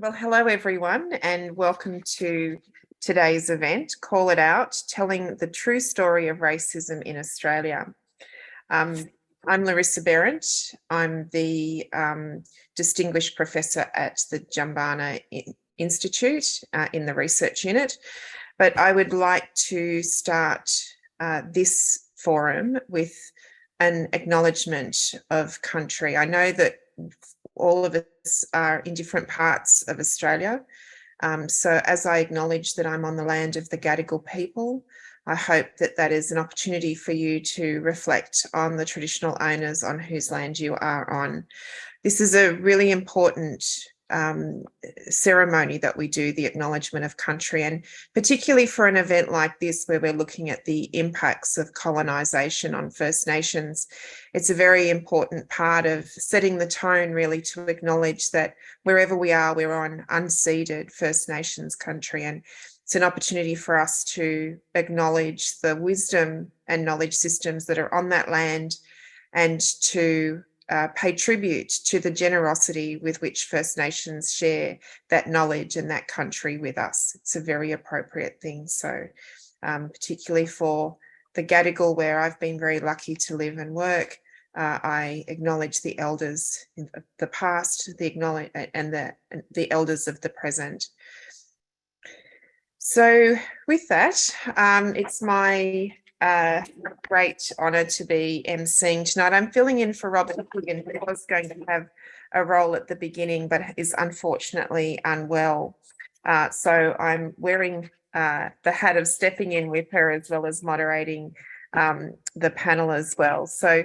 Well, hello everyone, and welcome to today's event, Call It Out, telling the true story of racism in Australia. I'm Larissa Behrendt. I'm the Distinguished Professor at the Jumbana Institute in the research unit, but I would like to start this forum with an acknowledgement of country. I know that all of us are in different parts of Australia. So as I acknowledge that I'm on the land of the Gadigal people, I hope that that is an opportunity for you to reflect on the traditional owners on whose land you are on. This is a really important ceremony that we do, the acknowledgement of country, and particularly for an event like this where we're looking at the impacts of colonisation on First Nations. It's a very important part of setting the tone, really, to acknowledge that wherever we are, we're on unceded First Nations country, and it's an opportunity for us to acknowledge the wisdom and knowledge systems that are on that land and to pay tribute to the generosity with which First Nations share that knowledge and that country with us. It's a very appropriate thing. So particularly for the Gadigal, where I've been very lucky to live and work, I acknowledge the elders of the past, the elders of the present. So with that, it's my great honour to be emceeing tonight. I'm filling in for Robert Higgin, who was going to have a role at the beginning, but is unfortunately unwell. So I'm wearing the hat of stepping in with her, as well as moderating the panel as well. So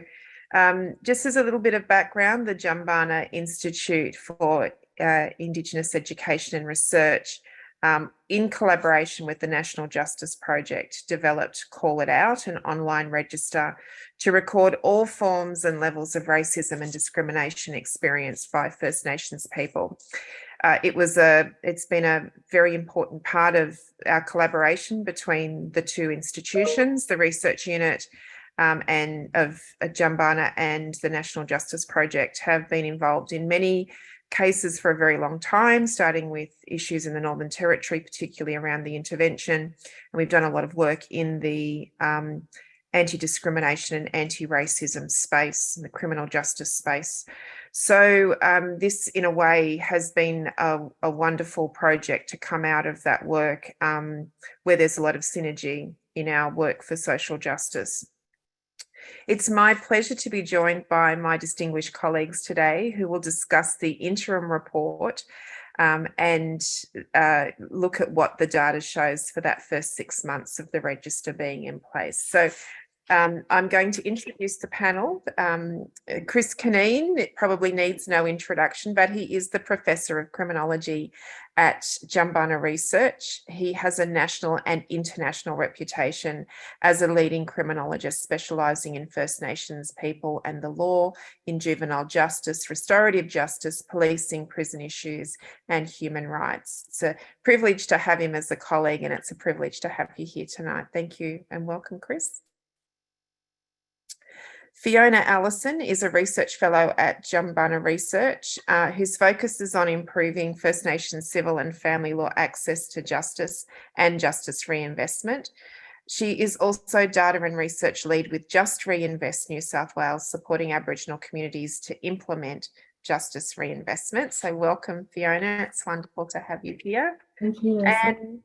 just as a little bit of background, the Jumbana Institute for Indigenous Education and Research, in collaboration with the National Justice Project, developed Call It Out, an online register to record all forms and levels of racism and discrimination experienced by First Nations people. It's been a very important part of our collaboration between the two institutions, the research unit and of Jumbana and the National Justice Project have been involved in many cases for a very long time, starting with issues in the Northern Territory, particularly around the intervention. And we've done a lot of work in the anti-discrimination and anti-racism space, and the criminal justice space. So this, in a way, has been a wonderful project to come out of that work, where there's a lot of synergy in our work for social justice. It's my pleasure to be joined by my distinguished colleagues today, who will discuss the interim report and look at what the data shows for that first 6 months of the register being in place. So I'm going to introduce the panel. Chris Cunneen, it probably needs no introduction, but he is the Professor of Criminology at Jumbana Research. He has a national and international reputation as a leading criminologist specialising in First Nations people and the law, in juvenile justice, restorative justice, policing, prison issues, and human rights. It's a privilege to have him as a colleague, and it's a privilege to have you here tonight. Thank you and welcome, Chris. Fiona Allison is a research fellow at Jumbana Research, whose focus is on improving First Nations civil and family law access to justice and justice reinvestment. She is also data and research lead with Just Reinvest New South Wales, supporting Aboriginal communities to implement justice reinvestment. So welcome, Fiona. It's wonderful to have you here. Thank you. And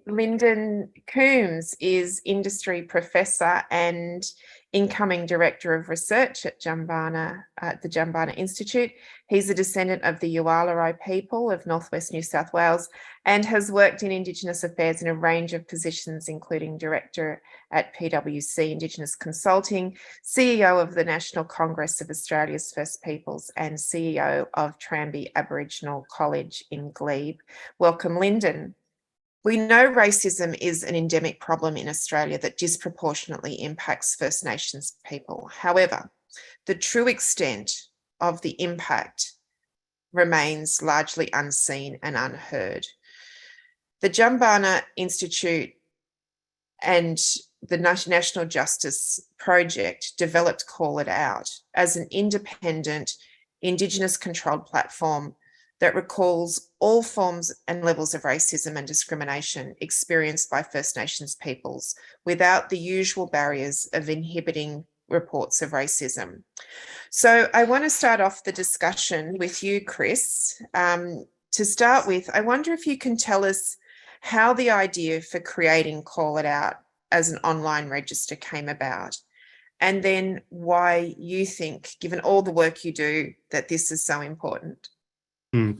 Lindon Coombes is industry professor and incoming director of research at Jumbana, the Jumbana Institute. He's a descendant of the Yuwalari people of northwest New South Wales and has worked in Indigenous affairs in a range of positions, including director at PwC Indigenous Consulting, CEO of the National Congress of Australia's First Peoples, and CEO of Tranby Aboriginal College in Glebe. Welcome, Lindon. We know racism is an endemic problem in Australia that disproportionately impacts First Nations people. However, the true extent of the impact remains largely unseen and unheard. The Jumbana Institute and the National Justice Project developed Call It Out as an independent, Indigenous-controlled platform that recalls all forms and levels of racism and discrimination experienced by First Nations peoples without the usual barriers of inhibiting reports of racism. So I want to start off the discussion with you, Chris. To start with, I wonder if you can tell us how the idea for creating Call It Out as an online register came about, and then why you think, given all the work you do, that this is so important.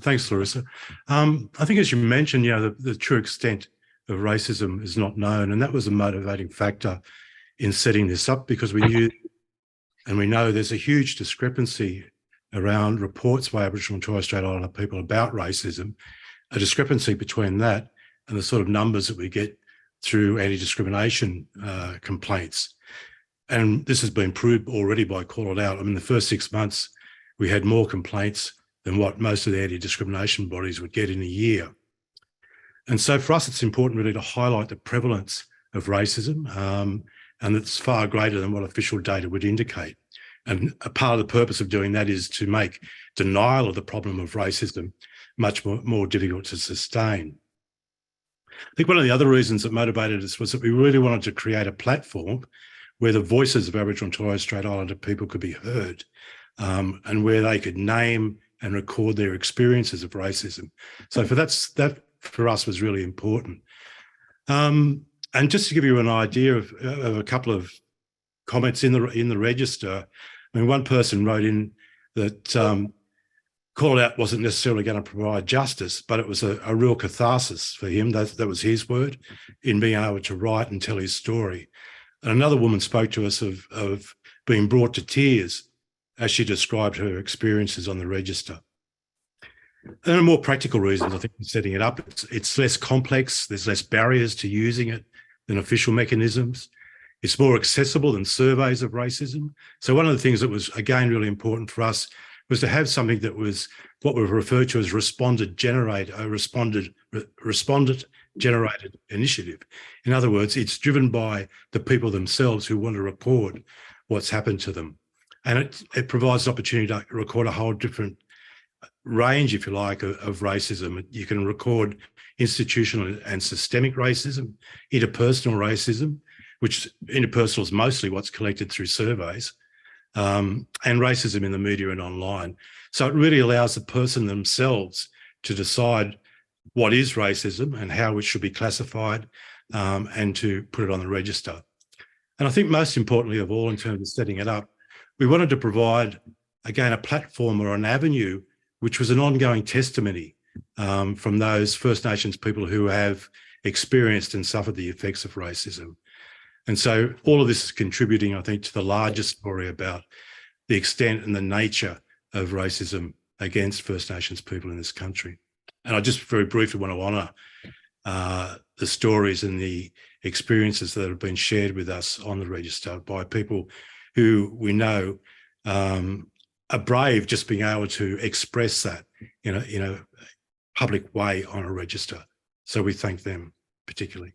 Thanks, Larissa. I think, as you mentioned, the true extent of racism is not known, and that was a motivating factor in setting this up, because we knew and we know there's a huge discrepancy around reports by Aboriginal and Torres Strait Islander people about racism, a discrepancy between that and the sort of numbers that we get through anti-discrimination complaints. And this has been proved already by Call It Out. I mean, the first 6 months, we had more complaints than what most of the anti-discrimination bodies would get in a year. And so for us, it's important really to highlight the prevalence of racism, and it's far greater than what official data would indicate. And a part of the purpose of doing that is to make denial of the problem of racism much more difficult to sustain. I think one of the other reasons that motivated us was that we really wanted to create a platform where the voices of Aboriginal and Torres Strait Islander people could be heard, and where they could name and record their experiences of racism. So that for us was really important. And just to give you an idea of a couple of comments in the register, I mean, one person wrote in that Call It Out wasn't necessarily going to provide justice, but it was a real catharsis for him. That was his word, in being able to write and tell his story. And another woman spoke to us of being brought to tears as she described her experiences on the register. And more practical reasons, I think, in setting it up, it's less complex, there's less barriers to using it than official mechanisms. It's more accessible than surveys of racism. So one of the things that was, again, really important for us was to have something that was what we've referred to as respondent generated initiative. In other words, it's driven by the people themselves who want to record what's happened to them. And it provides an opportunity to record a whole different range, if you like, of racism. You can record institutional and systemic racism, interpersonal racism, which interpersonal is mostly what's collected through surveys, and racism in the media and online. So it really allows the person themselves to decide what is racism and how it should be classified, and to put it on the register. And I think most importantly of all, in terms of setting it up, we wanted to provide, again, a platform or an avenue which was an ongoing testimony from those First Nations people who have experienced and suffered the effects of racism. And so all of this is contributing, I think, to the larger story about the extent and the nature of racism against First Nations people in this country. And I just very briefly want to honour the stories and the experiences that have been shared with us on the register by people who we know are brave just being able to express that in a public way on a register. So we thank them particularly.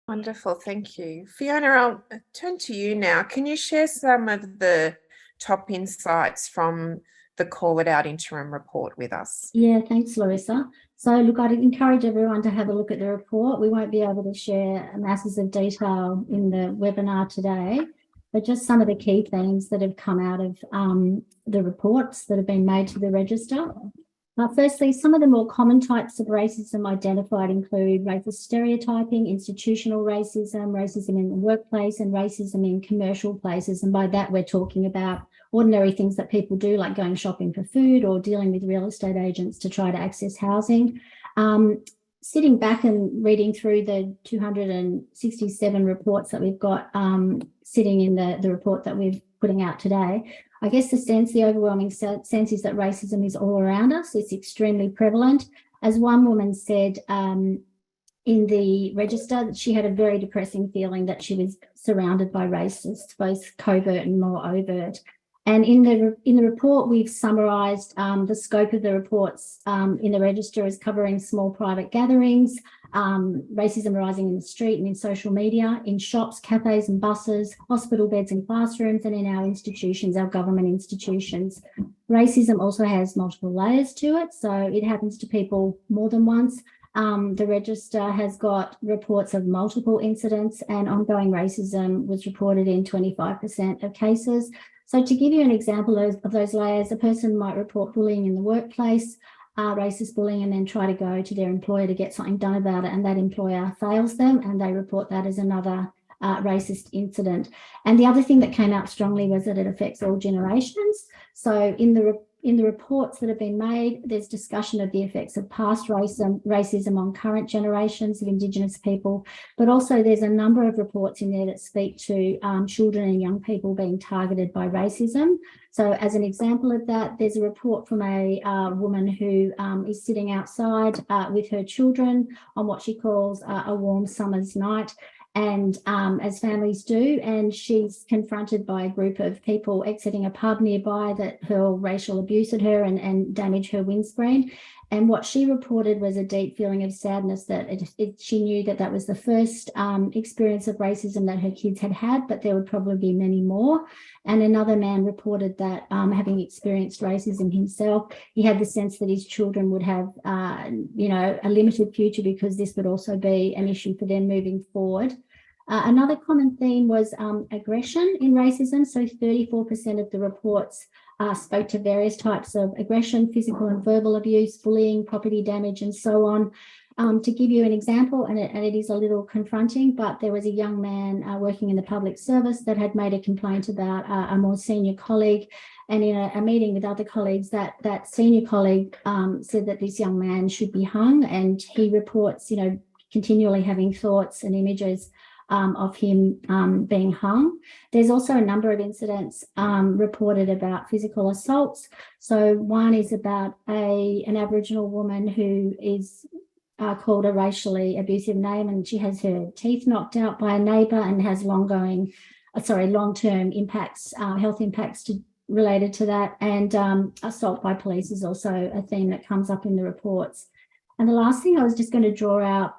Wonderful, thank you. Fiona, I'll turn to you now. Can you share some of the top insights from the Call It Out interim report with us? Yeah, thanks, Larissa. So look, I'd encourage everyone to have a look at the report. We won't be able to share masses of detail in the webinar today, but just some of the key themes that have come out of the reports that have been made to the register. Firstly, some of the more common types of racism identified include racist stereotyping, institutional racism, racism in the workplace, and racism in commercial places. And by that, we're talking about ordinary things that people do, like going shopping for food or dealing with real estate agents to try to access housing. Sitting back and reading through the 267 reports that we've got sitting in the report that we're putting out today, I guess the overwhelming sense is that racism is all around us. It's extremely prevalent. As one woman said in the register, that she had a very depressing feeling that she was surrounded by racists, both covert and more overt. And in the report, we've summarised the scope of the reports in the register as covering small private gatherings, racism arising in the street and in social media, in shops, cafes and buses, hospital beds and classrooms, and in our institutions, our government institutions. Racism also has multiple layers to it, so it happens to people more than once. The register has got reports of multiple incidents, and ongoing racism was reported in 25% of cases. So to give you an example of those layers, a person might report bullying in the workplace, racist bullying, and then try to go to their employer to get something done about it, and that employer fails them and they report that as another racist incident. And the other thing that came out strongly was that it affects all generations. So in the reports that have been made, there's discussion of the effects of past racism on current generations of Indigenous people, but also there's a number of reports in there that speak to children and young people being targeted by racism. So as an example of that, there's a report from a woman who is sitting outside with her children on what she calls a warm summer's night. And as families do, and she's confronted by a group of people exiting a pub nearby that hurl racial abuse at her and damage her windscreen. And what she reported was a deep feeling of sadness that she knew that was the first experience of racism that her kids had had, but there would probably be many more. And another man reported that having experienced racism himself, he had the sense that his children would have, a limited future because this would also be an issue for them moving forward. Another common theme was aggression in racism. So 34% of the reports spoke to various types of aggression, physical and verbal abuse, bullying, property damage, and so on. To give you an example, and it is a little confronting, but there was a young man working in the public service that had made a complaint about a more senior colleague. And in a meeting with other colleagues, that senior colleague said that this young man should be hung, and he reports, continually having thoughts and images of him being hung. There's also a number of incidents reported about physical assaults. So one is about an Aboriginal woman who is called a racially abusive name, and she has her teeth knocked out by a neighbour and has long-term impacts, health impacts related to that. And assault by police is also a theme that comes up in the reports. And the last thing I was just going to draw out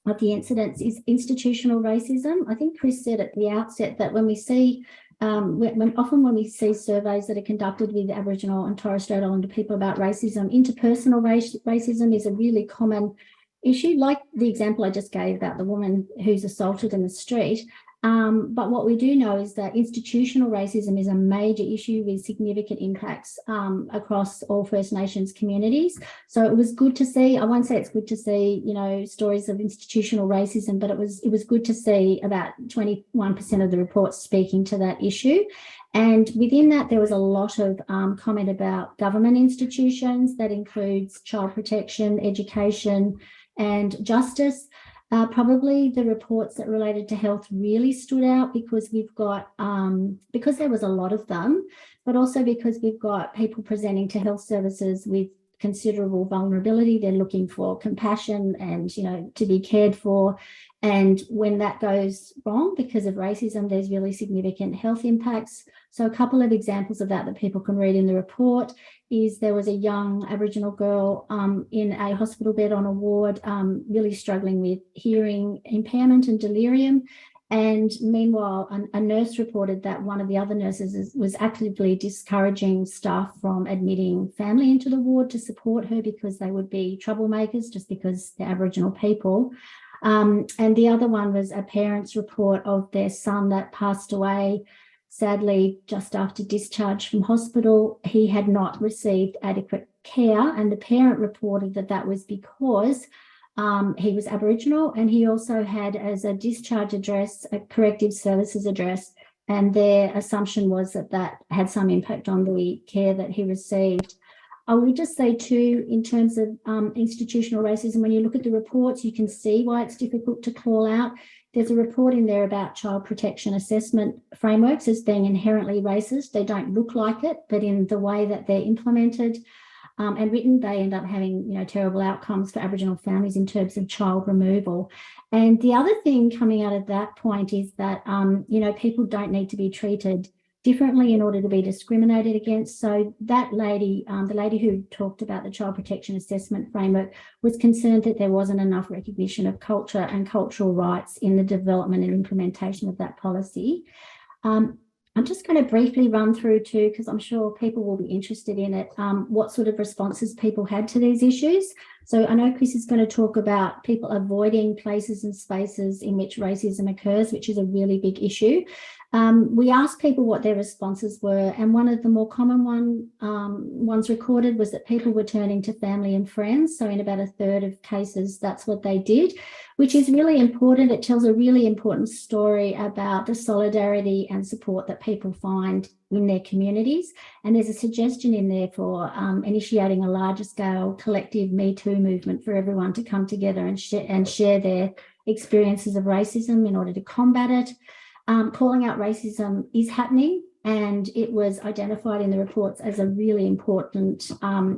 of the incidents is institutional racism. I think Chris said at the outset that when we see, often when we see surveys that are conducted with Aboriginal and Torres Strait Islander people about racism, interpersonal racism is a really common issue, like the example I just gave about the woman who's assaulted in the street. But what we do know is that institutional racism is a major issue with significant impacts across all First Nations communities. So it was good to see, I won't say it's good to see, stories of institutional racism, but it was good to see about 21% of the reports speaking to that issue. And within that, there was a lot of comment about government institutions. That includes child protection, education, and justice. Probably the reports that related to health really stood out because we've got, because there was a lot of them, but also because we've got people presenting to health services with considerable vulnerability. They're looking for compassion and, to be cared for. And when that goes wrong because of racism, there's really significant health impacts. So a couple of examples of that people can read in the report is there was a young Aboriginal girl in a hospital bed on a ward, really struggling with hearing impairment and delirium. And meanwhile, a nurse reported that one of the other nurses was actively discouraging staff from admitting family into the ward to support her because they would be troublemakers just because they're Aboriginal people. And the other one was a parent's report of their son that passed away, sadly, just after discharge from hospital. He had not received adequate care, and the parent reported that was because he was Aboriginal, and he also had as a discharge address a corrective services address, and their assumption was that had some impact on the care that he received. I would just say too, in terms of institutional racism, when you look at the reports, you can see why it's difficult to call out. There's a report in there about child protection assessment frameworks as being inherently racist. They don't look like it, but in the way that they're implemented and written, they end up having, terrible outcomes for Aboriginal families in terms of child removal. And the other thing coming out of that point is that, people don't need to be treated differently in order to be discriminated against. So that lady, the lady who talked about the child protection assessment framework, was concerned that there wasn't enough recognition of culture and cultural rights in the development and implementation of that policy. I'm just going to briefly run through too, because I'm sure people will be interested in it, what sort of responses people had to these issues. So I know Chris is going to talk about people avoiding places and spaces in which racism occurs, which is a really big issue. We asked people what their responses were, and one of the more common ones recorded was that people were turning to family and friends. So in about a third of cases, that's what they did, which is really important. It tells a really important story about the solidarity and support that people find in their communities. And there's a suggestion in there for initiating a larger scale collective Me Too movement for everyone to come together and share their experiences of racism in order to combat it. Calling out racism is happening, and it was identified in the reports as a really important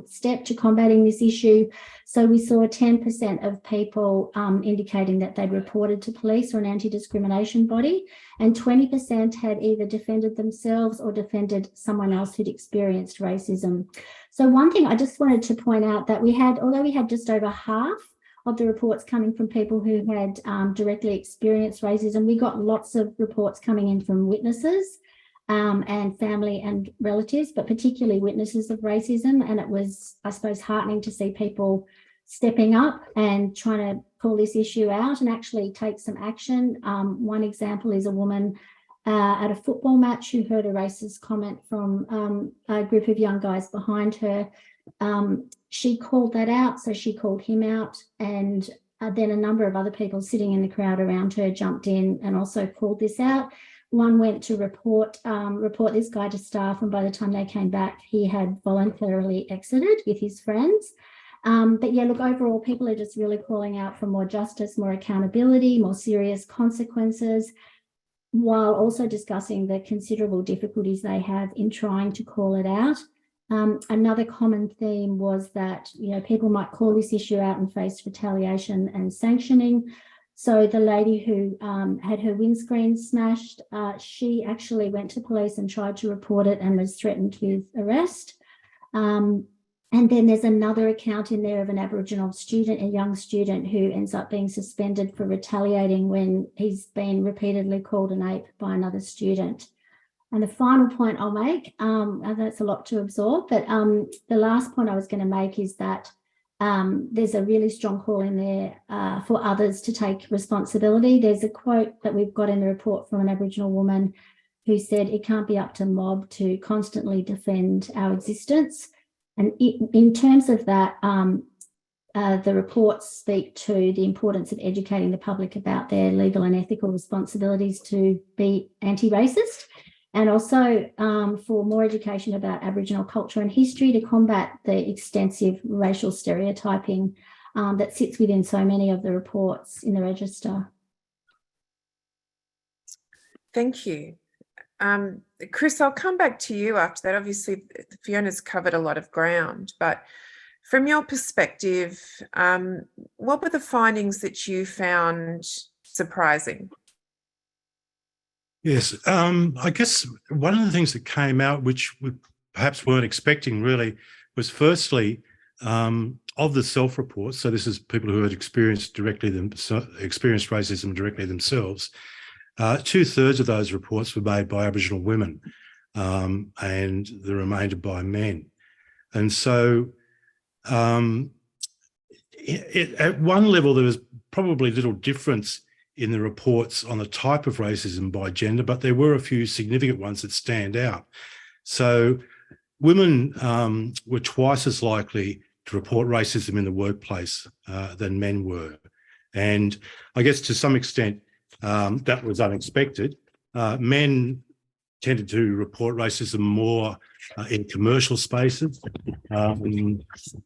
step to combating this issue. So we saw 10% of people indicating that they'd reported to police or an anti-discrimination body, and 20% had either defended themselves or defended someone else who'd experienced racism. So one thing I just wanted to point out that although we had just over half of the reports coming from people who had directly experienced racism, we got lots of reports coming in from witnesses and family and relatives, but particularly witnesses of racism. And it was, I suppose, heartening to see people stepping up and trying to call this issue out and actually take some action. One example is a woman at a football match who heard a racist comment from a group of young guys behind her. She called that out, so she called him out, and then a number of other people sitting in the crowd around her jumped in and also called this out. One went to report this guy to staff, and by the time they came back, he had voluntarily exited with his friends. But yeah, look, overall, people are just really calling out for more justice, more accountability, more serious consequences, while also discussing the considerable difficulties they have in trying to call it out. Another common theme was that, people might call this issue out and face retaliation and sanctioning. So the lady who had her windscreen smashed, she actually went to police and tried to report it and was threatened with arrest. And then there's another account in there of an Aboriginal student, a young student, who ends up being suspended for retaliating when he's been repeatedly called an ape by another student. And the final point I'll make, and that's a lot to absorb, but the last point I was going to make is that there's a really strong call in there for others to take responsibility. There's a quote that we've got in the report from an Aboriginal woman who said, "It can't be up to mob to constantly defend our existence." And in terms of that, the reports speak to the importance of educating the public about their legal and ethical responsibilities to be anti-racist, and also for more education about Aboriginal culture and history to combat the extensive racial stereotyping that sits within so many of the reports in the register. Thank you. Chris, I'll come back to you after that. Obviously, Fiona's covered a lot of ground, but from your perspective, what were the findings that you found surprising? Yes, I guess one of the things that came out, which we perhaps weren't expecting really, was firstly, of the self-reports, so this is people who had experienced racism directly themselves, 2/3 of those reports were made by Aboriginal women and the remainder by men. And so at one level, there was probably little difference in the reports on the type of racism by gender, but there were a few significant ones that stand out. So women were twice as likely to report racism in the workplace than men were. And I guess to some extent, that was unexpected. Men tended to report racism more in commercial spaces,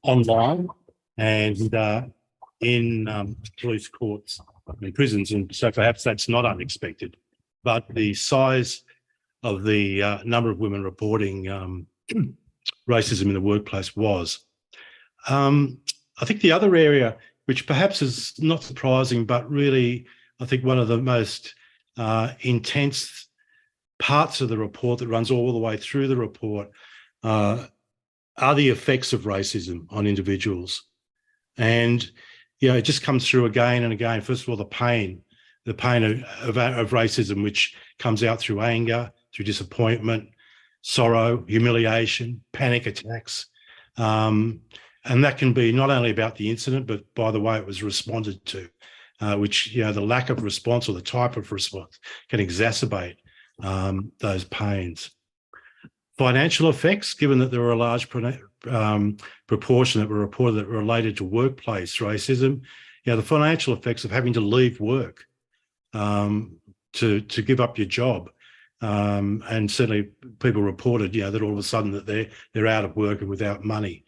online, and in police courts and prisons. And so perhaps that's not unexpected. But the size of the number of women reporting racism in the workplace was. I think the other area, which perhaps is not surprising, but really I think one of the most intense parts of the report that runs all the way through the report are the effects of racism on individuals. And, it just comes through again and again. First of all, the pain of racism, which comes out through anger, through disappointment, sorrow, humiliation, panic attacks. And that can be not only about the incident, but by the way it was responded to, which, the lack of response or the type of response can exacerbate those pains. Financial effects, given that there were a large proportion that were reported that were related to workplace racism, the financial effects of having to leave work to give up your job. And certainly people reported, that all of a sudden that they're out of work and without money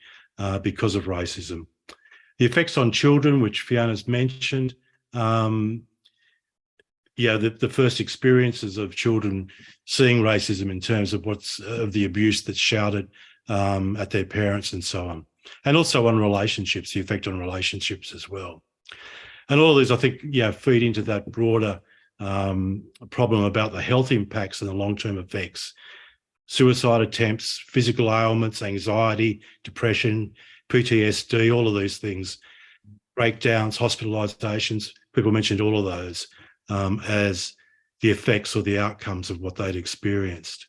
because of racism. The effects on children, which Fiona's mentioned, the first experiences of children seeing racism in terms of of the abuse that's shouted at their parents and so on. And also on relationships, the effect on relationships as well. And all of these, I think, feed into that broader problem about the health impacts and the long-term effects. Suicide attempts, physical ailments, anxiety, depression, PTSD, all of these things, breakdowns, hospitalizations, people mentioned all of those as the effects or the outcomes of what they'd experienced.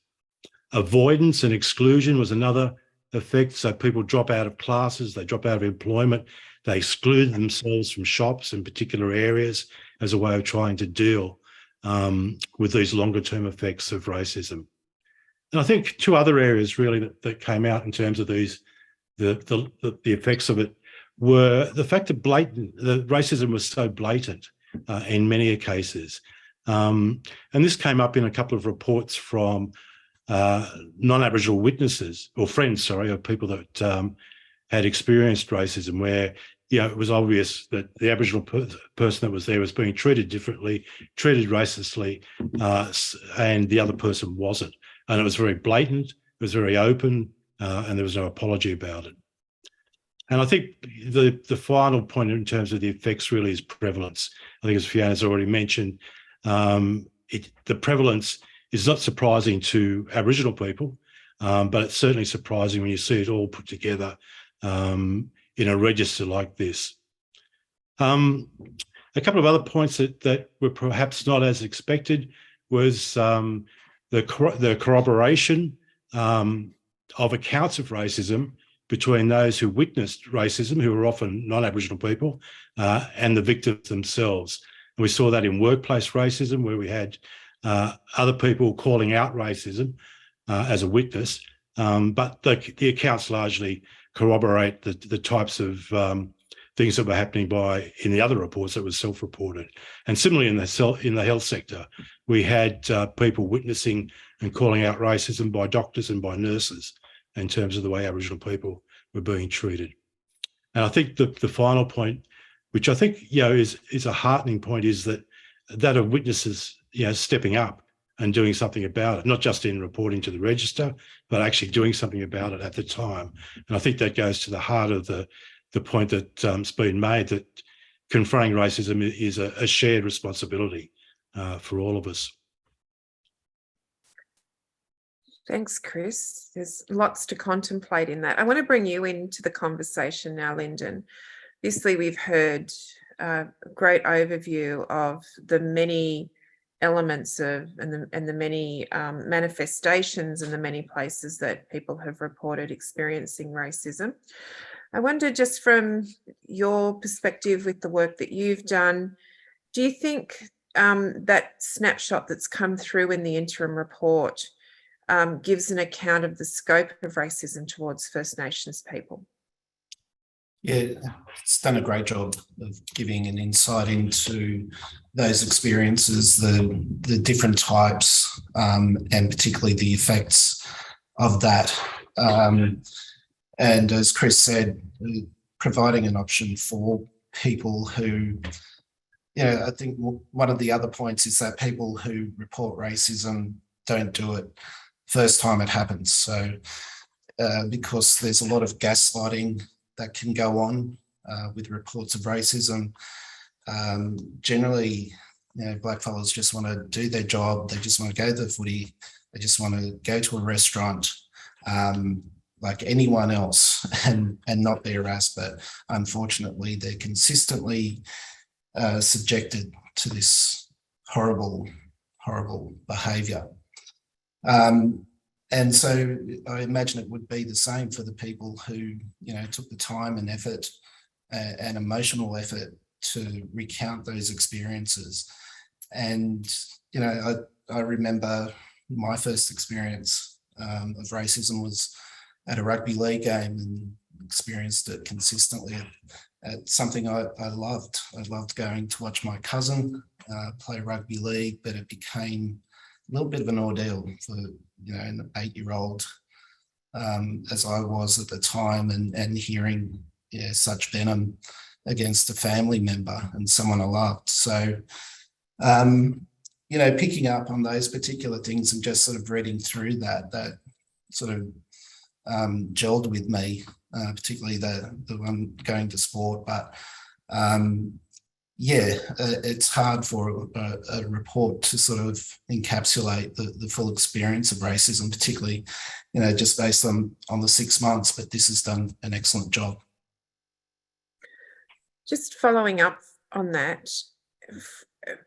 Avoidance and exclusion was another effect. So people drop out of classes, they drop out of employment, they exclude themselves from shops in particular areas as a way of trying to deal with these longer term effects of racism. And I think two other areas really that came out in terms of these, the effects of it, were the fact that the racism was so blatant in many cases. And this came up in a couple of reports from non-Aboriginal witnesses, or friends, sorry, of people that had experienced racism, where it was obvious that the Aboriginal person that was there was being treated differently, treated racistly, and the other person wasn't. And it was very blatant, it was very open, and there was no apology about it. And I think the final point in terms of the effects really is prevalence. I think, as Fiona's already mentioned, the prevalence is not surprising to Aboriginal people, but it's certainly surprising when you see it all put together in a register like this. A couple of other points that were perhaps not as expected was the corroboration of accounts of racism between those who witnessed racism, who were often non-Aboriginal people, and the victims themselves. And we saw that in workplace racism, where we had other people calling out racism as a witness, but the accounts largely corroborate the types of things that were happening in the other reports that was self-reported. And similarly in the health sector, we had people witnessing and calling out racism by doctors and by nurses in terms of the way Aboriginal people were being treated. And I think the final point, which I think is a heartening point, is that of witnesses stepping up and doing something about it, not just in reporting to the register, but actually doing something about it at the time. And I think that goes to the heart of the point that's been made, that confronting racism is a shared responsibility for all of us. Thanks, Chris. There's lots to contemplate in that. I want to bring you into the conversation now, Lindon. Obviously, we've heard a great overview of the many elements of and the many manifestations and the many places that people have reported experiencing racism. I wonder, just from your perspective with the work that you've done, do you think that snapshot that's come through in the interim report gives an account of the scope of racism towards First Nations people? Yeah, it's done a great job of giving an insight into those experiences, the different types, and particularly the effects of that. And as Chris said, providing an option for people who, I think one of the other points is that people who report racism don't do it first time it happens. So because there's a lot of gaslighting that can go on with reports of racism. Generally, blackfellas just want to do their job. They just want to go to the footy. They just want to go to a restaurant like anyone else and not be harassed. But unfortunately, they're consistently subjected to this horrible behaviour. And so I imagine it would be the same for the people who, took the time and effort and emotional effort to recount those experiences. And, I remember my first experience of racism was at a rugby league game, and experienced it consistently at something I loved. I loved going to watch my cousin play rugby league, but it became a little bit of an ordeal for, an 8-year-old, as I was at the time, and hearing such venom against a family member and someone I loved. So, picking up on those particular things and just sort of reading through that sort of gelled with me, particularly the one going to sport. But it's hard for a report to sort of encapsulate the full experience of racism, particularly, just based on the 6 months, but this has done an excellent job. Just following up on that,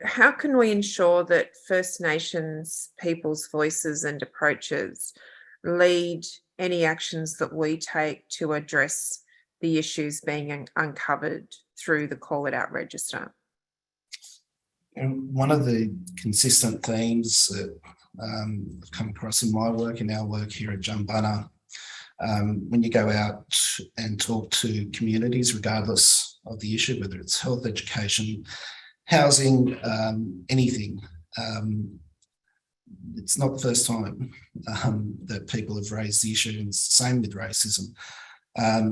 how can we ensure that First Nations people's voices and approaches lead any actions that we take to address the issues being uncovered through the Call It Out register? And one of the consistent themes that I've come across in my work, in our work here at Jumbunna, when you go out and talk to communities, regardless of the issue, whether it's health, education, housing, anything, it's not the first time that people have raised the issue, and it's the same with racism.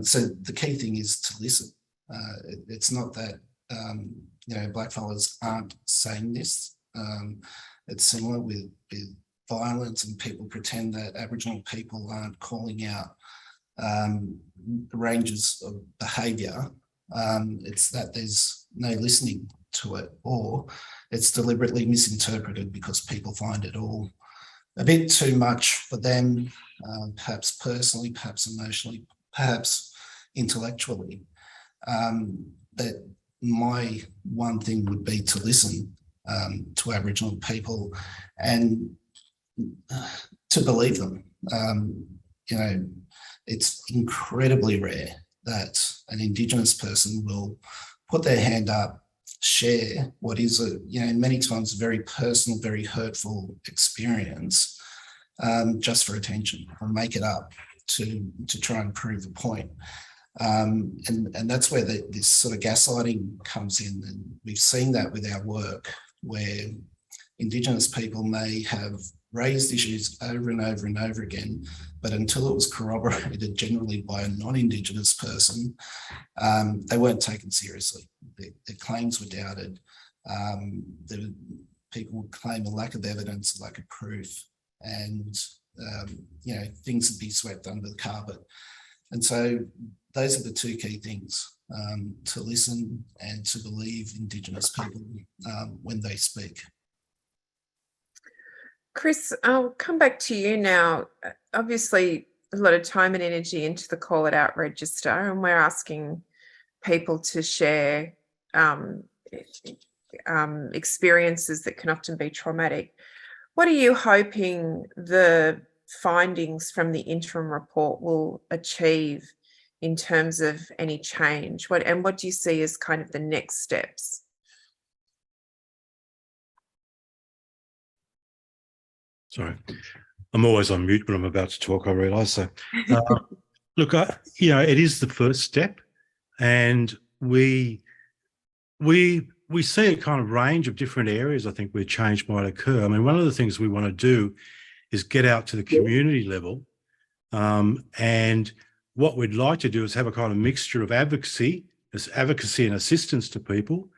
So the key thing is to listen. It's not that, blackfellas aren't saying this. It's similar with violence, and people pretend that Aboriginal people aren't calling out ranges of behaviour. It's that there's no listening to it, or it's deliberately misinterpreted because people find it all a bit too much for them, perhaps personally, perhaps emotionally, perhaps intellectually. But my one thing would be to listen to Aboriginal people and to believe them. It's incredibly rare that an Indigenous person will put their hand up, share what is many times a very personal, very hurtful experience, just for attention, or make it up to try and prove a point. And that's where this sort of gaslighting comes in. And we've seen that with our work, where Indigenous people may have raised issues over and over and over again, but until it was corroborated generally by a non-Indigenous person, they weren't taken seriously. Their claims were doubted. People would claim a lack of evidence, a lack of proof, and things would be swept under the carpet. And so those are the two key things, to listen and to believe Indigenous people when they speak. Chris, I'll come back to you now. Obviously, a lot of time and energy into the Call It Out register, and we're asking people to share experiences that can often be traumatic. What are you hoping the findings from the interim report will achieve in terms of any change? What do you see as kind of the next steps? Sorry, I'm always on mute when I'm about to talk, I realise. So, look, it is the first step, and we see a kind of range of different areas, I think, where change might occur. I mean, one of the things we want to do is get out to the community level, and what we'd like to do is have a kind of mixture of advocacy and assistance to people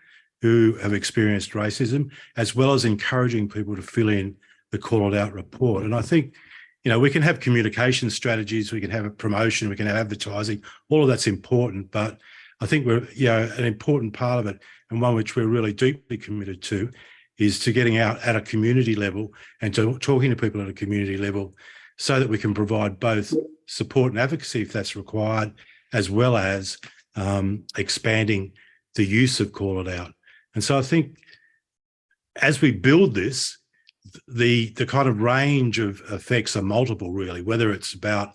who have experienced racism, as well as encouraging people to fill in the Call It Out report. And I think, we can have communication strategies, we can have a promotion, we can have advertising, all of that's important, but I think we're, an important part of it, and one which we're really deeply committed to, is to getting out at a community level and to talking to people at a community level, so that we can provide both support and advocacy if that's required, as well as expanding the use of Call It Out. And so I think as we build this, the kind of range of effects are multiple, really, whether it's about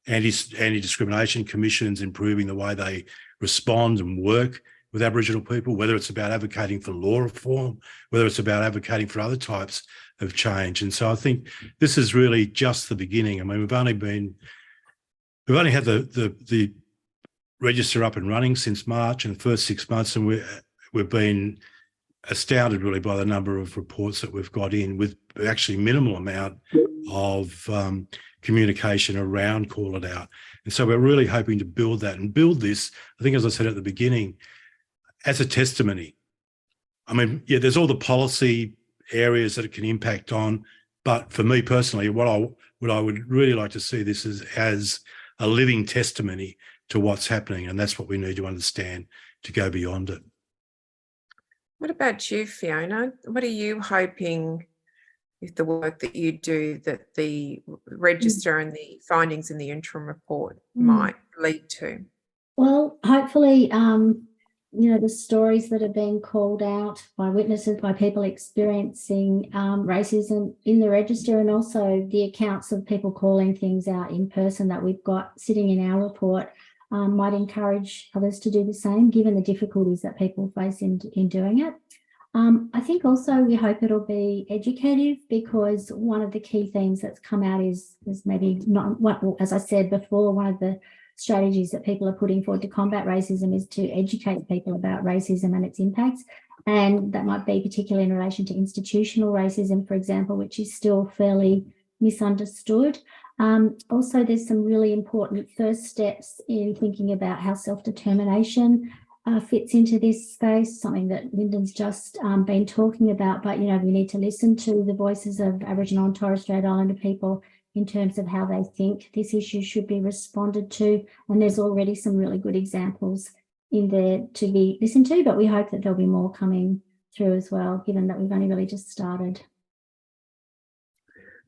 anti-discrimination commissions improving the way they respond and work with Aboriginal people, whether it's about advocating for law reform, whether it's about advocating for other types of change. And so I think this is really just the beginning. I mean, we've only had the register up and running since March in the first 6 months, and we've been astounded really by the number of reports that we've got in, with actually minimal amount of communication around Call It Out. And so we're really hoping to build that and build this, I think, as I said at the beginning, as a testimony. I mean, yeah, there's all the policy areas that it can impact on, but for me personally, what I would really like to see this as a living testimony to what's happening, and that's what we need to understand to go beyond it. What about you, Fiona? What are you hoping with the work that you do that the register and the findings in the interim report might lead to? Well, hopefully, the stories that are being called out by witnesses, by people experiencing racism in the register, and also the accounts of people calling things out in person that we've got sitting in our report, might encourage others to do the same, given the difficulties that people face in doing it. I think also we hope it'll be educative, because one of the key themes that's come out is maybe not what, as I said before, one of the strategies that people are putting forward to combat racism is to educate people about racism and its impacts. And that might be particularly in relation to institutional racism, for example, which is still fairly misunderstood. Also, there's some really important first steps in thinking about how self-determination fits into this space, something that Lindon's just been talking about. But, we need to listen to the voices of Aboriginal and Torres Strait Islander people in terms of how they think this issue should be responded to. And there's already some really good examples in there to be listened to, but we hope that there'll be more coming through as well, given that we've only really just started.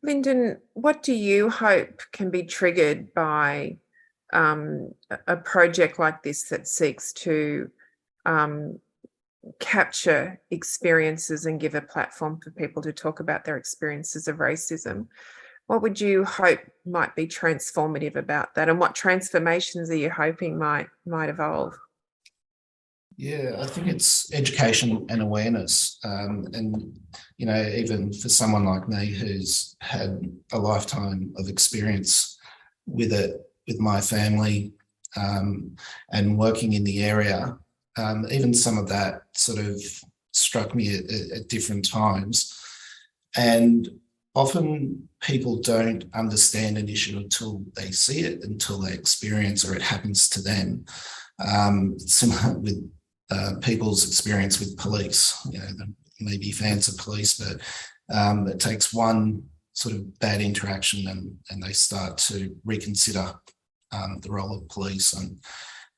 Lindon, what do you hope can be triggered by a project like this that seeks to capture experiences and give a platform for people to talk about their experiences of racism? What would you hope might be transformative about that, and what transformations are you hoping might evolve? Yeah, I think it's education and awareness. And, even for someone like me who's had a lifetime of experience with it, with my family, and working in the area, even some of that sort of struck me at different times. And often people don't understand an issue until they see it, until they experience or it happens to them. Similar with people's experience with police. They may be fans of police, but it takes one sort of bad interaction and they start to reconsider the role of police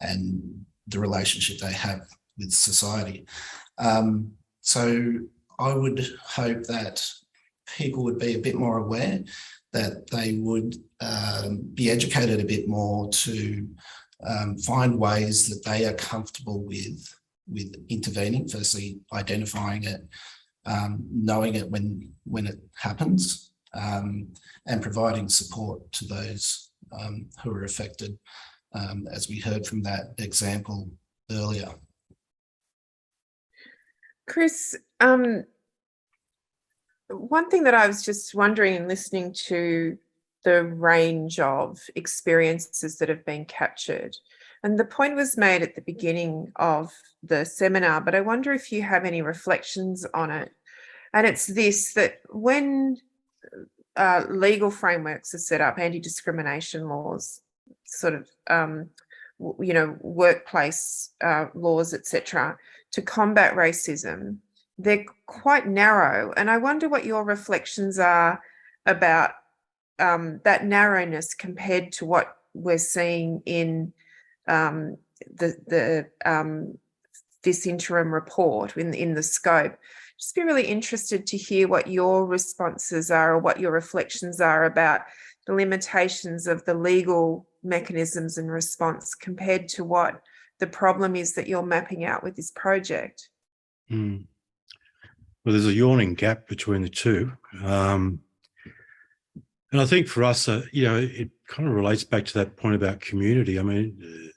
and the relationship they have with society. So I would hope that people would be a bit more aware, that they would be educated a bit more to find ways that they are comfortable with intervening, firstly identifying it, knowing it when it happens, and providing support to those who are affected, as we heard from that example earlier. Chris, one thing that I was just wondering in listening to the range of experiences that have been captured, and the point was made at the beginning of the seminar, but I wonder if you have any reflections on it. And it's this, that when legal frameworks are set up, anti-discrimination laws, sort of, workplace laws, etc., to combat racism, they're quite narrow. And I wonder what your reflections are about that narrowness compared to what we're seeing in this interim report in the scope. Just be really interested to hear what your responses are, or what your reflections are about the limitations of the legal mechanisms and response compared to what the problem is that you're mapping out with this project. Well, there's a yawning gap between the two. And I think for us, it kind of relates back to that point about community. I mean,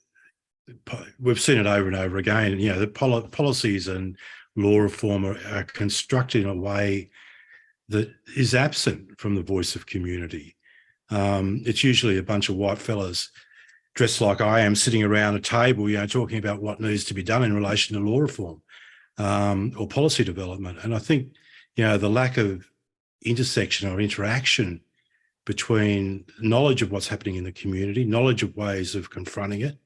we've seen it over and over again. The policies and law reform are constructed in a way that is absent from the voice of community. It's usually a bunch of white fellas dressed like I am sitting around a table, talking about what needs to be done in relation to law reform or policy development. And I think, the lack of intersection or interaction between knowledge of what's happening in the community, knowledge of ways of confronting it,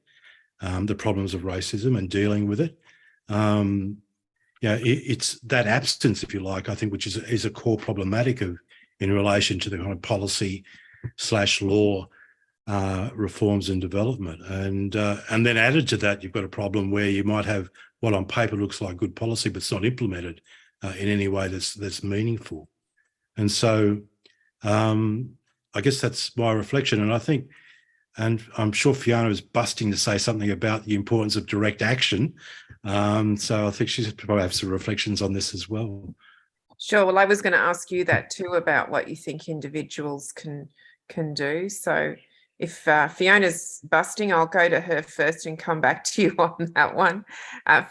the problems of racism and dealing with it. It's that absence, if you like, I think, which is a core problematic in relation to the kind of policy/law reforms and development. And then added to that, you've got a problem where you might have what on paper looks like good policy, but it's not implemented in any way that's meaningful. And so I guess that's my reflection. And I think, and I'm sure Fiona is busting to say something about the importance of direct action. So I think she's probably have some reflections on this as well. Sure. Well, I was going to ask you that too, about what you think individuals can do. So if Fiona's busting, I'll go to her first and come back to you on that one.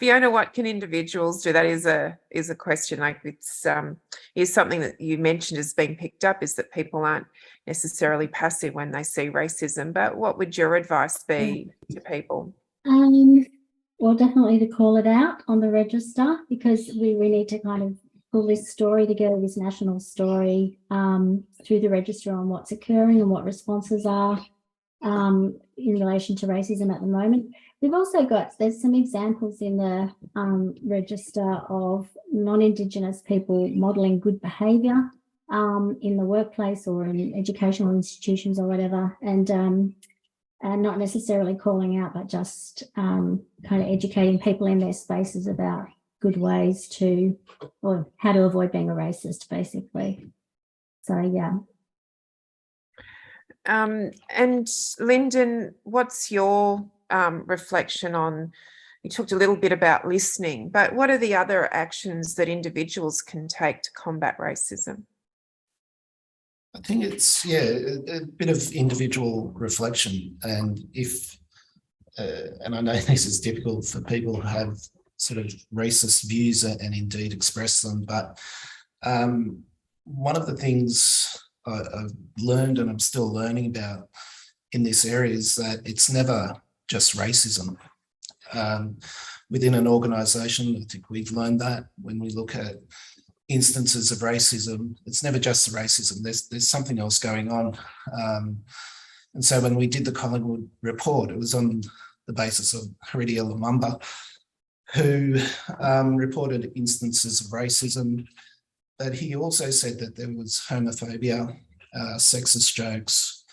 Fiona, what can individuals do? That is a question. Like, it's is something that you mentioned is being picked up, is that people aren't necessarily passive when they see racism. But what would your advice be to people? Well, definitely to call it out on the register, because we need to kind of pull this story together, this national story, through the register on what's occurring and what responses are in relation to racism at the moment. We've also there's some examples in the register of non-Indigenous people modelling good behaviour in the workplace or in educational institutions or whatever, and not necessarily calling out, but just kind of educating people in their spaces about good ways to, or how to avoid being a racist, basically. So, yeah. And Lindon, what's your reflection on, you talked a little bit about listening, but what are the other actions that individuals can take to combat racism? I think it's, a bit of individual reflection. And and I know this is difficult for people who have sort of racist views and indeed express them, but one of the things I've learned, and I'm still learning about in this area, is that it's never just racism. Within an organisation, I think we've learned that when we look at instances of racism, it's never just the racism. There's something else going on. And so when we did the Collingwood report, it was on the basis of Haridia Lumumba, who reported instances of racism, but he also said that there was homophobia, sexist jokes,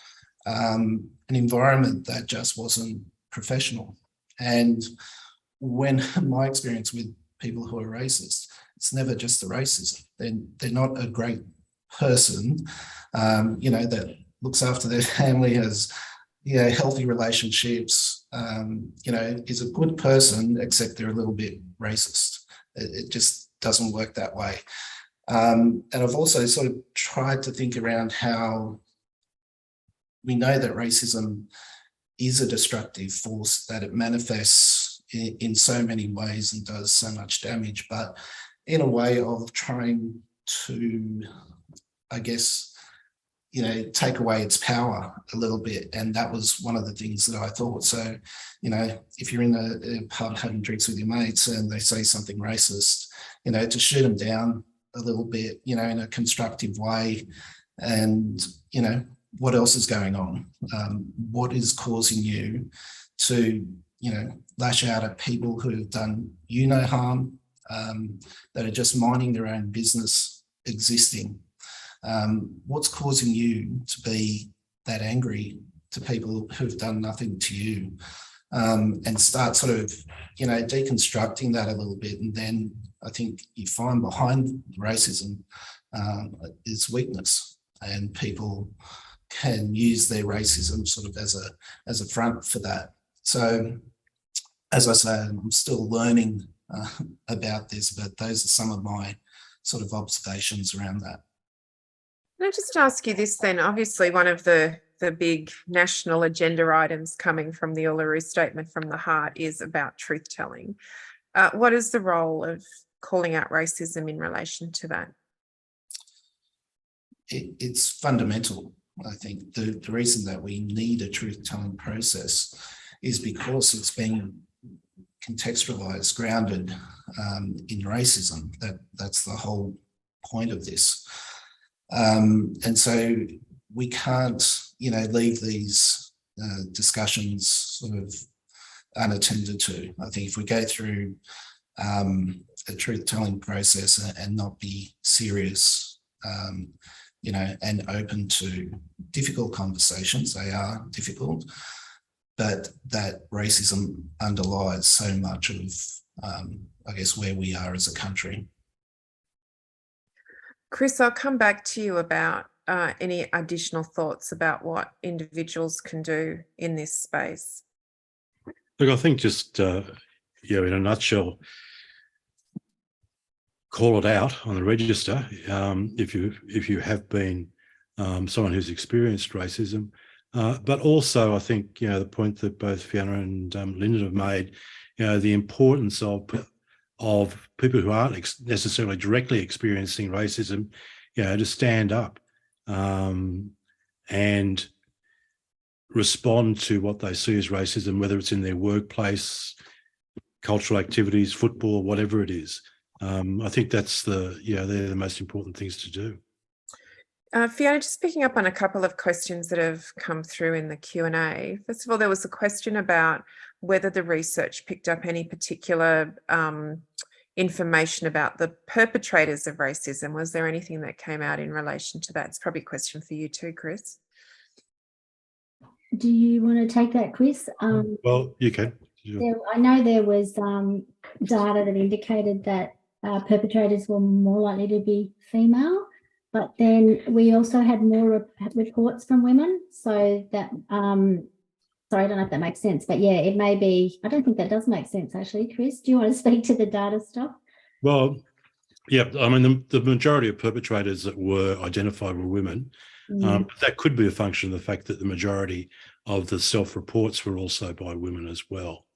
an environment that just wasn't professional. And when my experience with people who are racist, it's never just the racism. They're not a great person, that looks after their family, has healthy relationships, is a good person, except they're a little bit racist. It just doesn't work that way. And I've also sort of tried to think around how we know that racism is a destructive force, that it manifests in so many ways and does so much damage, but in a way of trying to, I guess, take away its power a little bit. And that was one of the things that I thought. So, if you're in a pub having drinks with your mates and they say something racist, to shoot them down a little bit, in a constructive way. And, what else is going on? What is causing you to, lash out at people who have done you no harm, that are just minding their own business, existing? What's causing you to be that angry to people who've done nothing to you? And start sort of, deconstructing that a little bit. And then I think you find behind racism is weakness, and people can use their racism sort of as a front for that. So, as I say, I'm still learning about this, but those are some of my sort of observations around that. Can I just ask you this then? Obviously, one of the big national agenda items coming from the Uluru Statement from the Heart is about truth-telling. What is the role of calling out racism in relation to that? It's fundamental. I think the reason that we need a truth-telling process is because it's being contextualized, grounded in racism. That's the whole point of this. And so we can't, leave these discussions sort of unattended to. I think if we go through a truth-telling process and not be serious, and open to difficult conversations, they are difficult, but that racism underlies so much of, I guess, where we are as a country. Chris, I'll come back to you about any additional thoughts about what individuals can do in this space. Look, I think just, in a nutshell, call it out on the register if you have been someone who's experienced racism. But also, I think, the point that both Fiona and Lindon have made, the importance of people who aren't necessarily directly experiencing racism, to stand up and respond to what they see as racism, whether it's in their workplace, cultural activities, football, whatever it is. I think that's they're the most important things to do. Fiona, just picking up on a couple of questions that have come through in the Q&A. First of all, there was a question about whether the research picked up any particular information about the perpetrators of racism. Was there anything that came out in relation to that? It's probably a question for you too, Chris. Do you want to take that, Chris? Well, you can. I know there was data that indicated that perpetrators were more likely to be female, but then we also had more reports from women. So that, sorry, I don't know if that makes sense, but yeah, it may be. I don't think that does make sense, actually. Chris, do you want to speak to the data stuff? Well, yeah, I mean, the majority of perpetrators that were identified were women. That could be a function of the fact that the majority of the self-reports were also by women as well,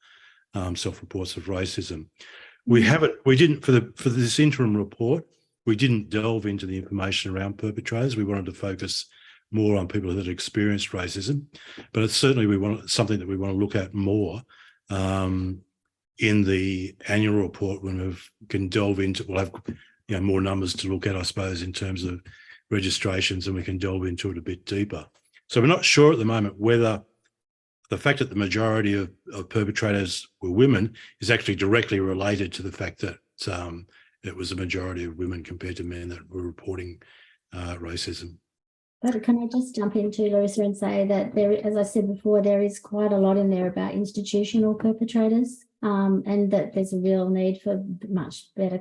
self-reports of racism. We didn't, for this interim report, we didn't delve into the information around perpetrators. We wanted to focus more on people that experienced racism, but it's certainly something that we want to look at more in the annual report when we can delve into. We'll have more numbers to look at, I suppose, in terms of registrations, and we can delve into it a bit deeper. So we're not sure at the moment whether the fact that the majority of perpetrators were women is actually directly related to the fact that it was a majority of women compared to men that were reporting racism. But can I just jump into, Larissa, and say that there, as I said before, there is quite a lot in there about institutional perpetrators, and that there's a real need for much better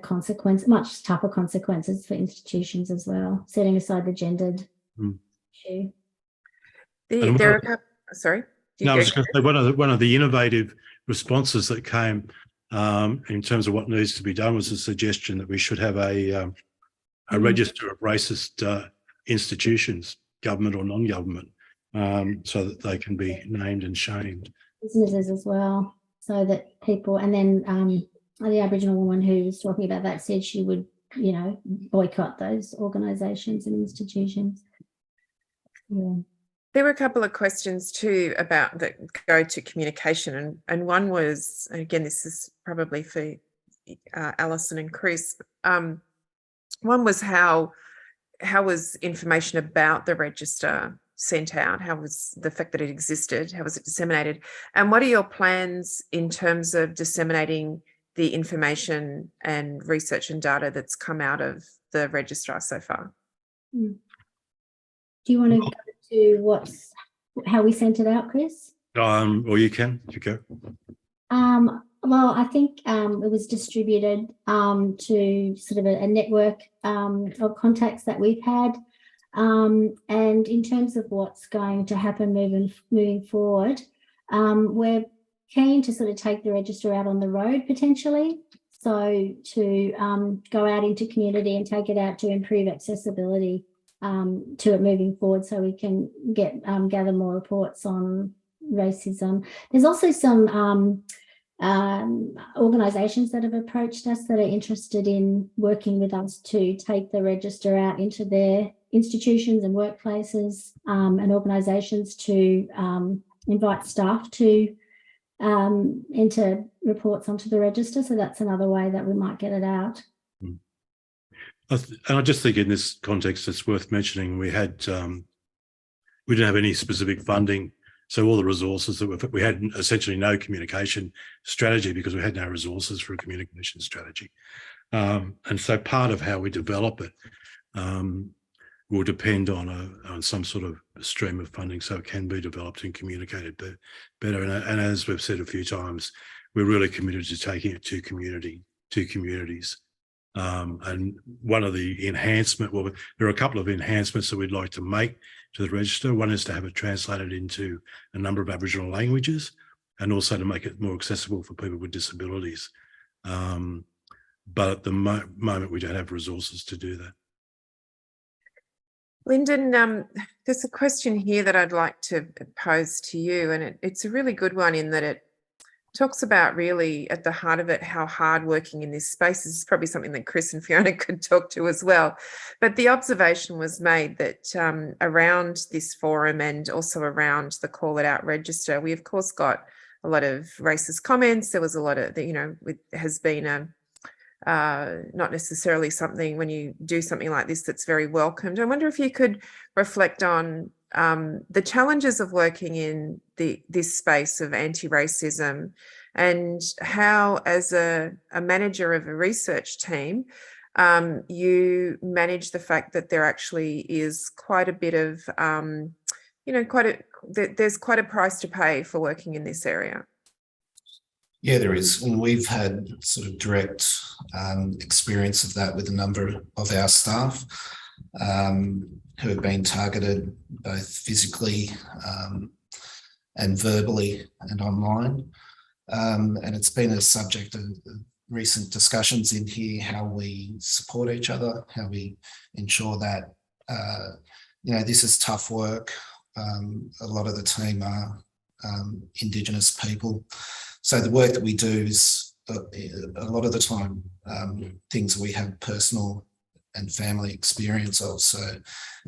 much tougher consequences for institutions as well, setting aside the gendered issue. Sorry. No, I was going to say one of the innovative responses that came in terms of what needs to be done was a suggestion that we should have a register of racist institutions, government or non-government, so that they can be named and shamed. Businesses as well, so that people, and then the Aboriginal woman who was talking about that said she would, boycott those organisations and institutions. Yeah. There were a couple of questions too about that go to communication, and one was, again, this is probably for Allison and Chris. One was how was information about the register sent out? How was the fact that it existed? How was it disseminated? And what are your plans in terms of disseminating the information and research and data that's come out of the registrar so far? Do you want to go to how we sent it out, Chris? Or you can, if you go. Well, I think it was distributed to sort of a network of contacts that we've had. And in terms of what's going to happen moving forward, we're keen to sort of take the register out on the road potentially. So to go out into community and take it out to improve accessibility to it moving forward, so we can gather more reports on racism. There's also some organisations that have approached us that are interested in working with us to take the register out into their institutions and workplaces, and organisations to invite staff to enter reports onto the register. So that's another way that we might get it out. And I just think in this context, it's worth mentioning we didn't have any specific funding. So all the resources that we had essentially no communication strategy because we had no resources for a communication strategy. And so part of how we develop it will depend on some sort of stream of funding so it can be developed and communicated better. And as we've said a few times, we're really committed to taking it to communities. And one of the there are a couple of enhancements that we'd like to make to the register. One is to have it translated into a number of Aboriginal languages and also to make it more accessible for people with disabilities. But at the moment, we don't have resources to do that. Lindon, there's a question here that I'd like to pose to you, and it's a really good one in that it talks about really at the heart of it how hard working in this space is. Probably something that Chris and Fiona could talk to as well. But the observation was made that around this forum and also around the Call It Out register, we of course got a lot of racist comments. There was a lot of, it has been not necessarily something when you do something like this that's very welcomed. I wonder if you could reflect on the challenges of working in this space of anti-racism and how, as a manager of a research team, you manage the fact that there actually is quite a bit of, there's quite a price to pay for working in this area. Yeah, there is. And we've had sort of direct experience of that with a number of our staff who have been targeted both physically and verbally and online. And it's been a subject of recent discussions in here, how we support each other, how we ensure that, this is tough work. A lot of the team are Indigenous people. So the work that we do is a lot of the time things we have personal and family experience of, so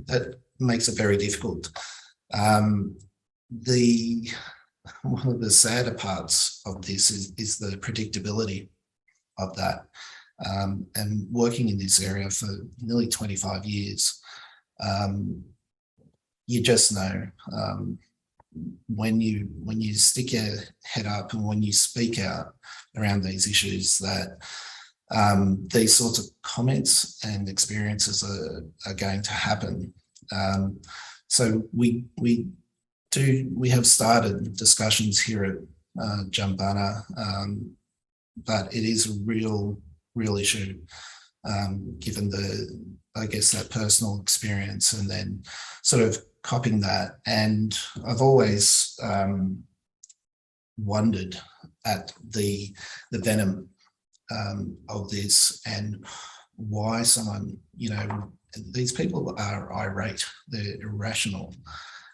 that makes it very difficult. One of the sadder parts of this is the predictability of that. And working in this area for nearly 25 years, you just know when you stick your head up and when you speak out around these issues that these sorts of comments and experiences are going to happen. So we have started discussions here at Jumbunna, but it is a real issue given that personal experience and then sort of copying that. And I've always wondered at the venom of this and why someone, these people are irate, they're irrational.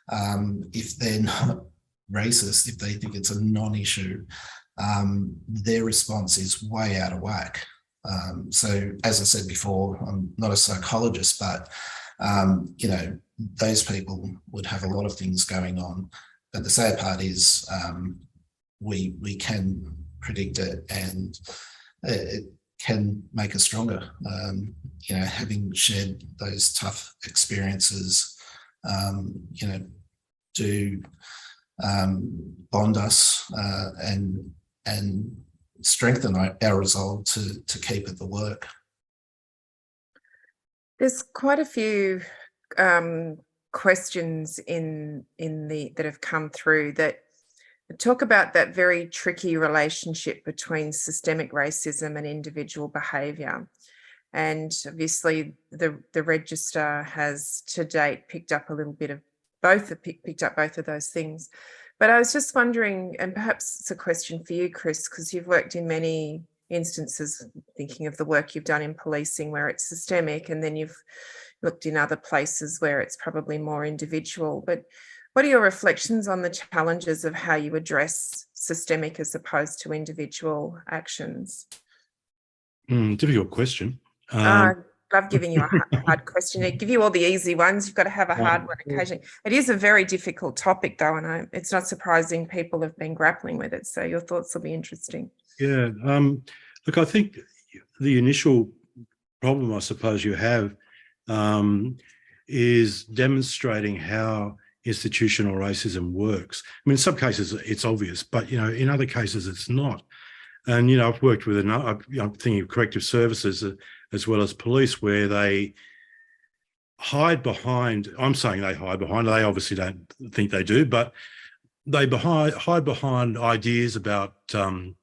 If they're not racist, if they think it's a non-issue, their response is way out of whack. So as I said before, I'm not a psychologist, but those people would have a lot of things going on. But the sad part is we can predict it and it can make us stronger. Having shared those tough experiences, do bond us and strengthen our resolve to keep at the work. There's quite a few questions that have come through that talk about that very tricky relationship between systemic racism and individual behaviour. And obviously the register has to date picked up a little bit of both, picked up both of those things. But I was just wondering, and perhaps it's a question for you, Chris, because you've worked in many instances, thinking of the work you've done in policing where it's systemic, and then you've looked in other places where it's probably more individual. But what are your reflections on the challenges of how you address systemic as opposed to individual actions? Difficult question. I love giving you a hard question. I give you all the easy ones. You've got to have a hard one occasionally. It is a very difficult topic, though, and it's not surprising people have been grappling with it. So your thoughts will be interesting. Yeah. Look, I think the initial problem, I suppose, you have is demonstrating how institutional racism works. I mean, in some cases it's obvious, but, you know, in other cases it's not. And, you know, I've worked with I'm thinking of corrective services as well as police, where they hide behind, I'm saying they hide behind, they obviously don't think they do, but they hide behind ideas about, you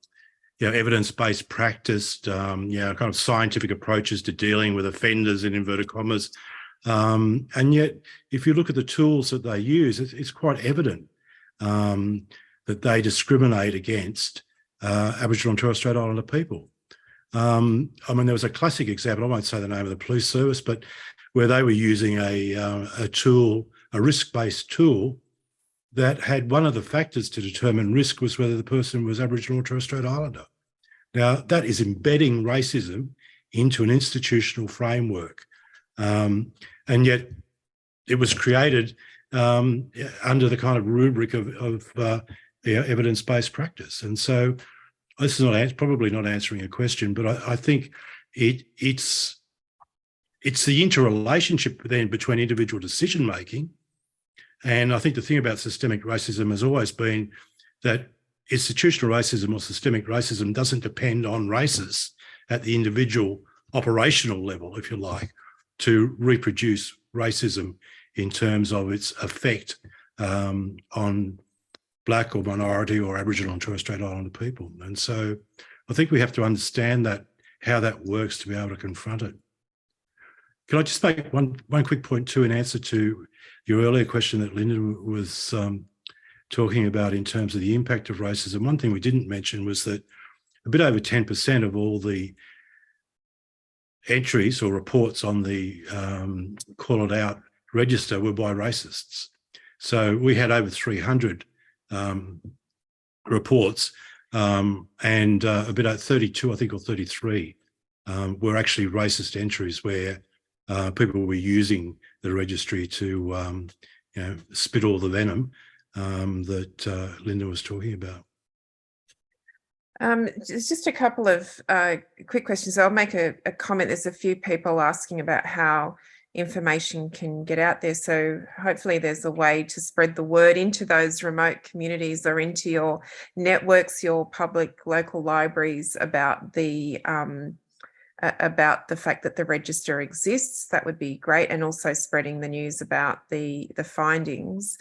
know, evidence-based practice, you know, kind of scientific approaches to dealing with offenders in inverted commas. And yet, if you look at the tools that they use, it's quite evident that they discriminate against Aboriginal and Torres Strait Islander people. I mean, there was a classic example, I won't say the name of the police service, but where they were using a tool, a risk-based tool, that had one of the factors to determine risk was whether the person was Aboriginal or Torres Strait Islander. Now, that is embedding racism into an institutional framework. And yet it was created under the kind of rubric of you know, evidence-based practice. And so this is probably not answering a question, but I think it's the interrelationship then between individual decision-making. And I think the thing about systemic racism has always been that institutional racism or systemic racism doesn't depend on races at the individual operational level, if you like, to reproduce racism in terms of its effect on Black or minority or Aboriginal and Torres Strait Islander people. And so I think we have to understand that, how that works, to be able to confront it. Can I just make one quick point too, in answer to your earlier question that Lindon was talking about in terms of the impact of racism? One thing we didn't mention was that a bit over 10% of all the entries or reports on the Call It Out register were by racists. So we had over 300 reports, and a bit over 32, I think, or 33 were actually racist entries where people were using the registry to, you know, spit all the venom that Linda was talking about. Just a couple of quick questions. I'll make a comment. There's a few people asking about how information can get out there. So hopefully there's a way to spread the word into those remote communities or into your networks, your public local libraries, about the fact that the register exists. That would be great. And also spreading the news about the findings.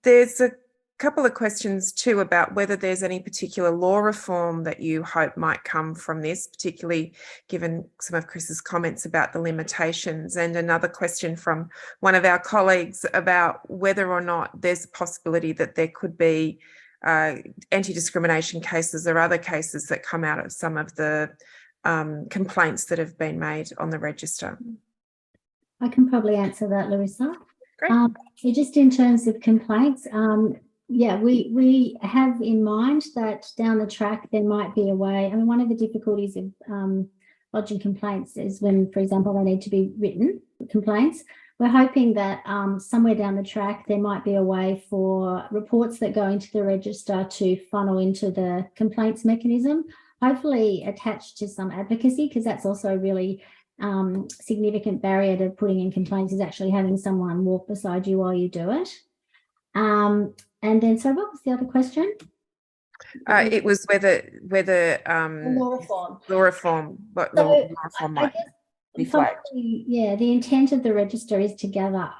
There's a couple of questions too about whether there's any particular law reform that you hope might come from this, particularly given some of Chris's comments about the limitations, and another question from one of our colleagues about whether or not there's a possibility that there could be anti-discrimination cases or other cases that come out of some of the complaints that have been made on the register. I can probably answer that, Larissa. Great. So just in terms of complaints, yeah, we have in mind that down the track there might be a way. I mean, one of the difficulties of lodging complaints is when, for example, they need to be written complaints. We're hoping that somewhere down the track there might be a way for reports that go into the register to funnel into the complaints mechanism, hopefully attached to some advocacy, because that's also a really significant barrier to putting in complaints, is actually having someone walk beside you while you do it. And then, so what was the other question? It was whether law reform. What So law reform might be flagged. Yeah, the intent of the register is to gather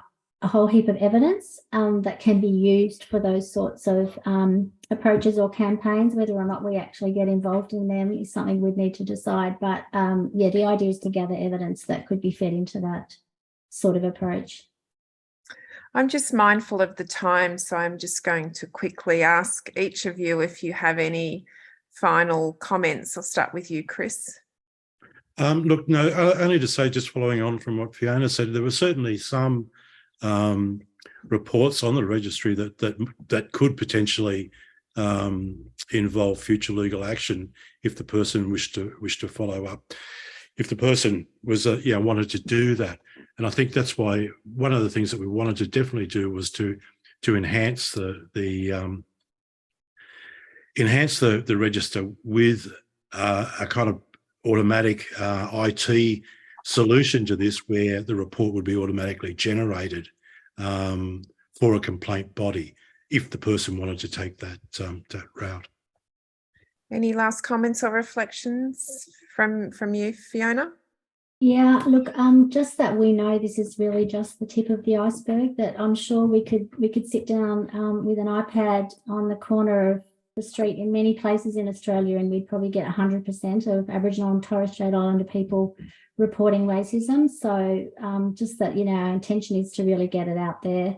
a whole heap of evidence that can be used for those sorts of approaches or campaigns. Whether or not we actually get involved in them is something we'd need to decide. But yeah, the idea is to gather evidence that could be fed into that sort of approach. I'm just mindful of the time, so I'm just going to quickly ask each of you if you have any final comments? I'll start with you, Chris. Look, no, only to say, just following on from what Fiona said, there were certainly some reports on the registry that could potentially involve future legal action if the person wished to follow up. If the person was wanted to do that, and I think that's why one of the things that we wanted to definitely do was to enhance the register with a kind of automatic IT solution to this, where the report would be automatically generated for a complaint body if the person wanted to take that route. Any last comments or reflections from you, Fiona? Yeah, look, just that we know this is really just the tip of the iceberg, that I'm sure we could sit down with an iPad on the corner of the street in many places in Australia, and we'd probably get 100% of Aboriginal and Torres Strait Islander people reporting racism. So just that, our intention is to really get it out there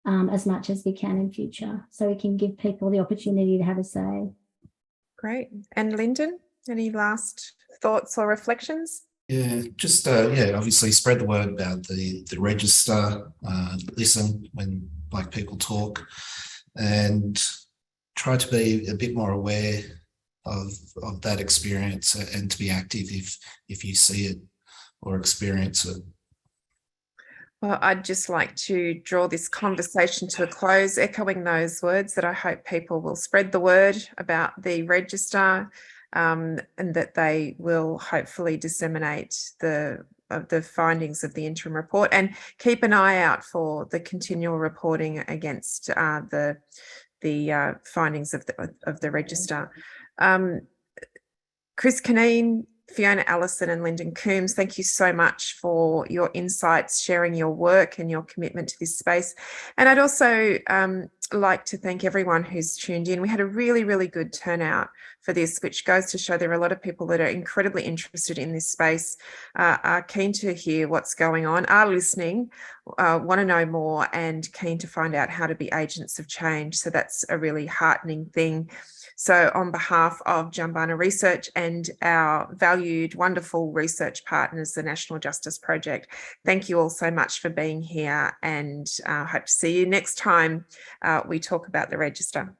as much as we can in future, so we can give people the opportunity to have a say. Great. And Lindon, any last thoughts or reflections? Yeah, just obviously spread the word about the register, listen when Black people talk, and try to be a bit more aware of that experience, and to be active if you see it or experience it. Well, I'd just like to draw this conversation to a close, echoing those words that I hope people will spread the word about the register, and that they will hopefully disseminate the findings of the interim report, and keep an eye out for the continual reporting against the findings of the register. Chris Cunneen, Fiona, Allison and Lindon Coombes, thank you so much for your insights, sharing your work and your commitment to this space. And I'd also like to thank everyone who's tuned in. We had a really, really good turnout for this, which goes to show there are a lot of people that are incredibly interested in this space, are keen to hear what's going on, are listening, want to know more, and keen to find out how to be agents of change. So that's a really heartening thing. So on behalf of Jumbunna Research and our valued, wonderful research partners, the National Justice Project, thank you all so much for being here, and hope to see you next time we talk about the register.